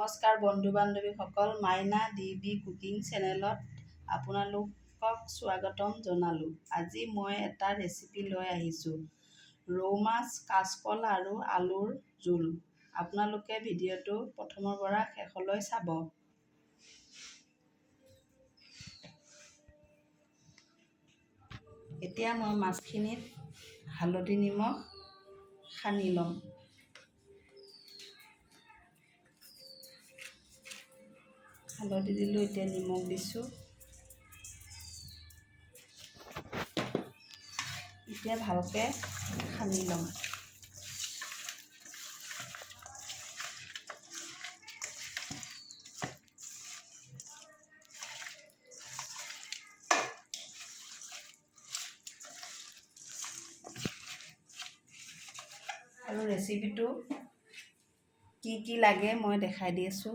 নমস্কাৰ বন্ধু-বান্ধৱীসকল, মাইনা DB cooking চেনেলত আপোনালোকক স্বাগতম জনালোঁ। আজি মই এটা ৰেচিপি লৈ আহিছোঁ, ৰৌ মাছ, কাচকল আৰু আলুৰ জোল। আপোনালোকে ভিডিঅ'টো প্ৰথমৰ পৰা শেষলৈ চাব। এতিয়া মই মাছখিনিত হালধি নিমখ সানি ল'ম। হালধি দিলোঁ, এতিয়া নিমখ দিছোঁ। এতিয়া ভালকৈ সানি ল'ম। আৰু ৰেচিপিটো কি লাগে মই দেখাই দি আছোঁ।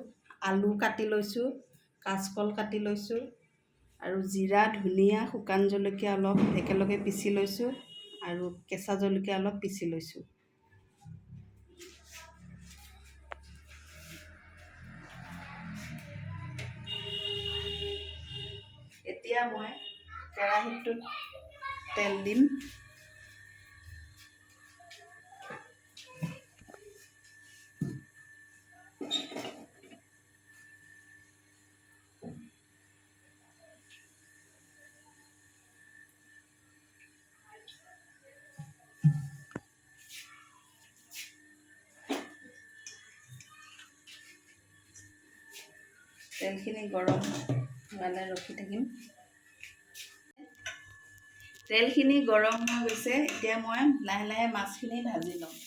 আলু কাটি লৈছোঁ, কাচকল কাটি লৈছোঁ আৰু জিৰা, ধনিয়া, শুকান জলকীয়া অলপ একেলগে পিচি লৈছোঁ আৰু কেঁচা জলকীয়া অলপ পিচি লৈছোঁ। এতিয়া মই কেৰাহীটোত তেল দিম। তেলখিনি গৰম হোৱালৈ ৰখি থাকিম। তেলখিনি গৰম হৈ গৈছে, এতিয়া মই লাহে লাহে মাছখিনি ভাজি ল'ম।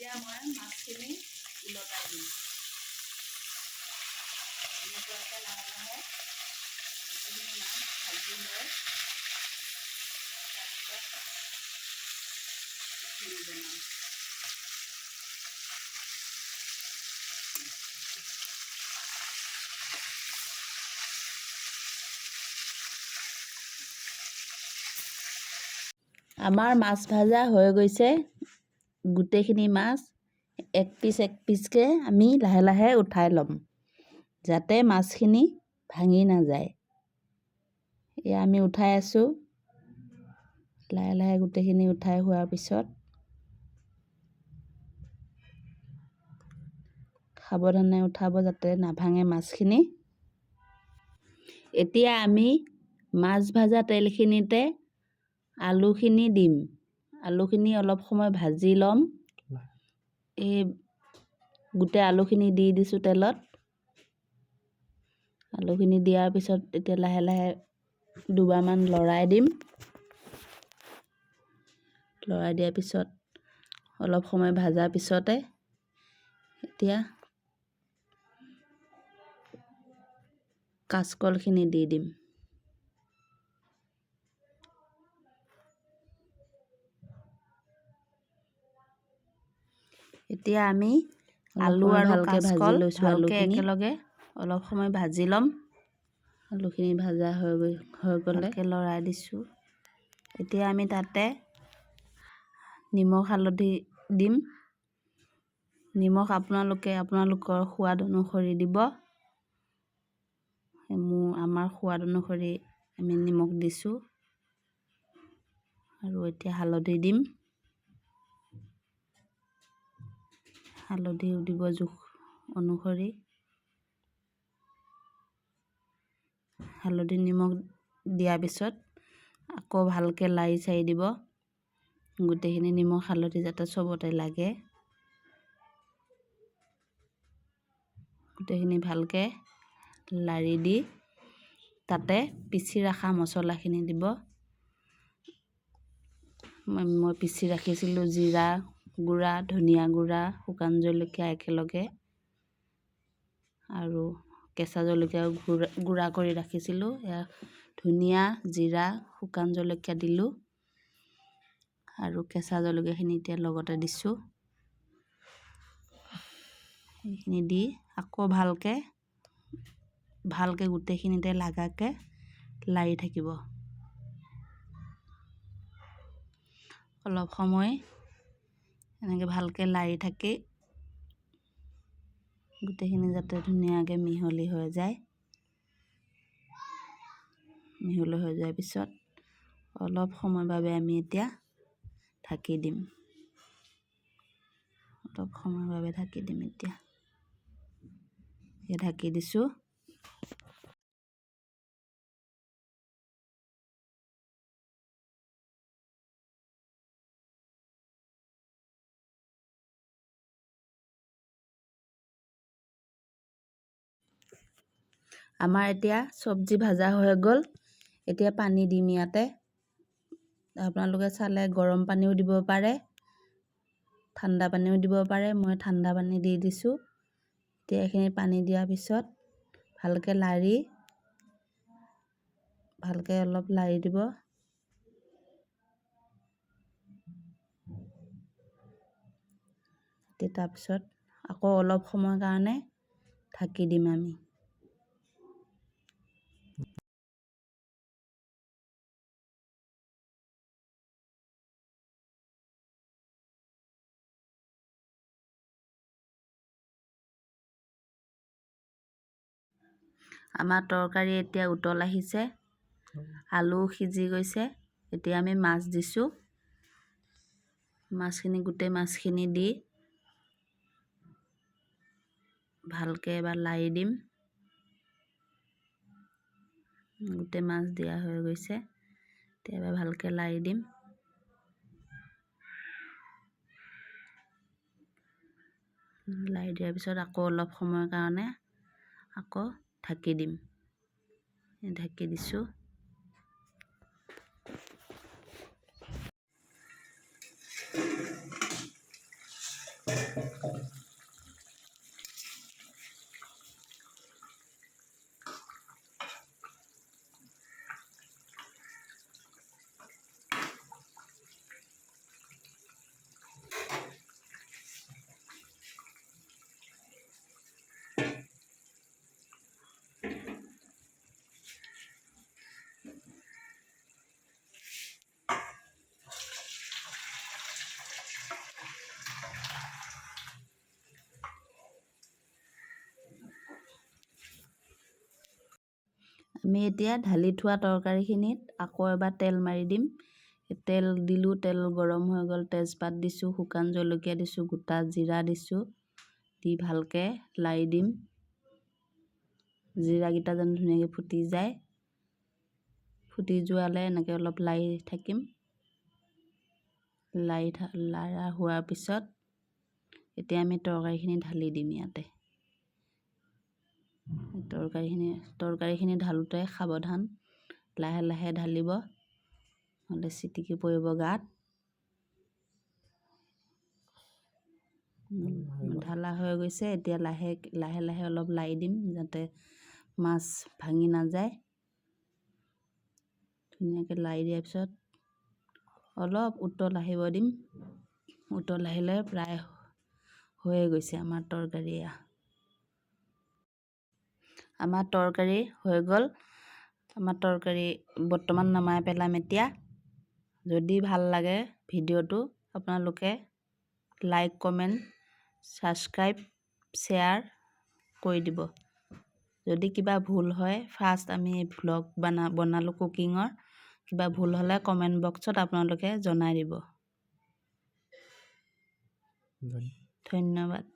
এতিয়া মই মাছখিনি উলটাই দিম। এনেকুৱাকৈ লাহে লাহে গোটেইখিনি মাছ ভাজি লৈ তাৰপিছত জোল বনাম। আমাৰ মাছ ভাজা হৈ গৈছে। গোটেইখিনি মাছ এক পিচকৈ আমি লাহে লাহে উঠাই ল'ম, যাতে মাছখিনি ভাঙি নাযায়। এয়া আমি উঠাই আছোঁ। লাহে লাহে গোটেইখিনি উঠাই হোৱাৰ পিছত সাৱধানে উঠাব যাতে নাভাঙে মাছখিনি। এতিয়া আমি মাছ ভাজা তেলখিনিতে আলুখিনি দিম। আলুখিনি অলপ সময় ভাজি ল'ম। এই গোটেই আলুখিনি দি দিছোঁ তেলত। আলুখিনি দিয়াৰ পিছত এতিয়া লাহে লাহে দুবাৰমান লৰাই দিম। লৰাই দিয়াৰ পিছত অলপ সময় ভাজাৰ পিছতে এতিয়া কাচকলখিনি দি দিম। এতিয়া আমি আলু আৰু কাচকল ভালকৈ একেলগে অলপ সময় ভাজি ল'ম। আলুখিনি ভাজা হৈ গ'লে লৰাই দিছোঁ। এতিয়া আমি তাতে নিমখ হালধি দিম। নিমখ আপোনালোকৰ সোৱাদ অনুসৰি দিব। আমাৰ সোৱাদ অনুসৰি আমি নিমখ দিছোঁ। আৰু এতিয়া হালধি দিম। হালধিও দিব জোখ অনুসৰি। হালধি নিমখ দিয়াৰ পিছত আকৌ ভালকৈ লাৰি চাৰি দিব। গোটেইখিনি নিমখ হালধি যাতে চবতে লাগে। গোটেইখিনি ভালকৈ লাৰি দি তাতে পিচি ৰখা মছলাখিনি দিব। মই পিচি ৰাখিছিলোঁ জিৰা গুড়া, ধনিয়া গুড়া, শুকান জলকীয়া একেলগে আৰু কেঁচা জলকীয়া গুড়া কৰি ৰাখিছিলোঁ, এয়া ধনিয়া, জিৰা, শুকান জলকীয়া দিলোঁ আৰু কেঁচা জলকীয়াখিনি এতিয়া লগতে দিছোঁ। সেইখিনি দি আকৌ ভালকৈ গোটেইখিনিতে লাগাকৈ লাৰি থাকিব। অলপ সময় এনেকৈ ভালকৈ লাৰি থাকি গোটেইখিনি যাতে ধুনীয়াকৈ মিহলি হৈ যায়। মিহলি হৈ যোৱাৰ পিছত অলপ সময়ৰ বাবে আমি এতিয়া ঢাকি দিম। অলপ সময়ৰ বাবে ঢাকি দিম এতিয়া ঢাকি দিছোঁ। আমাৰ এতিয়া চব্জি ভাজা হৈ গ'ল। এতিয়া পানী দিম ইয়াতে। আপোনালোকে চালে গৰম পানীও দিব পাৰে, ঠাণ্ডা পানীও দিব পাৰে। মই ঠাণ্ডা পানী দি দিছোঁ। এতিয়া এইখিনি পানী দিয়াৰ পিছত ভালকৈ অলপ লাৰি দিব। তাৰপিছত আকৌ অলপ সময়ৰ কাৰণে ঢাকি দিম আমি। আমাৰ তৰকাৰী এতিয়া উতল আহিছে, আলু সিজি গৈছে। এতিয়া আমি মাছ দিছোঁ। গোটেই মাছখিনি দি ভালকৈ এবাৰ লাৰি দিম। গোটেই মাছ দিয়া হৈ গৈছে। এতিয়া এবাৰ ভালকৈ লাৰি দিম। লাৰি দিয়াৰ পিছত আকৌ অলপ সময়ৰ কাৰণে আকৌ ঢাকি দিম। ঢাকি দিছোঁ। আমি এতিয়া ঢালি থোৱা তৰকাৰীখিনিত আকৌ এবাৰ তেল মাৰি দিম। তেল দিলোঁ, তেল গৰম হৈ গ'ল। তেজপাত দিছোঁ, শুকান জলকীয়া দিছোঁ, গোটা জিৰা দিছোঁ। দি ভালকৈ লাৰি দিম। জিৰাকেইটা যেন ধুনীয়াকৈ ফুটি যায়। ফুটি যোৱালৈ এনেকৈ অলপ লাৰি থাকিম। লাৰা হোৱাৰ পিছত এতিয়া আমি তৰকাৰীখিনি ঢালি দিম ইয়াতে। তৰকাৰীখিনি ঢালোঁতে সাৱধান, লাহে লাহে ঢালিব, নহ'লে ছিটিকি পৰিব গাত। ঢালা হৈ গৈছে। এতিয়া লাহে লাহে অলপ লাৰি দিম যাতে মাছ ভাঙি নাযায়। ধুনীয়াকৈ লাৰি দিয়াৰ পিছত অলপ উতল আহিব দিম। উতল আহিলে প্ৰায় হৈয়ে গৈছে আমাৰ তৰকাৰী। আমাৰ তৰকাৰী হৈ গ'ল। আমাৰ তৰকাৰী বৰ্তমান নমাই পেলাম এতিয়া। যদি ভাল লাগে ভিডিঅ'টো আপোনালোকে লাইক, কমেণ্ট, ছাবস্ক্ৰাইব, শ্বেয়াৰ কৰি দিব। যদি কিবা ভুল হয়, ফাৰ্ষ্ট আমি ভ্লগ বনালোঁ কুকিঙৰ, কিবা ভুল হ'লে কমেণ্ট বক্সত আপোনালোকে জনাই দিব। ধন্যবাদ।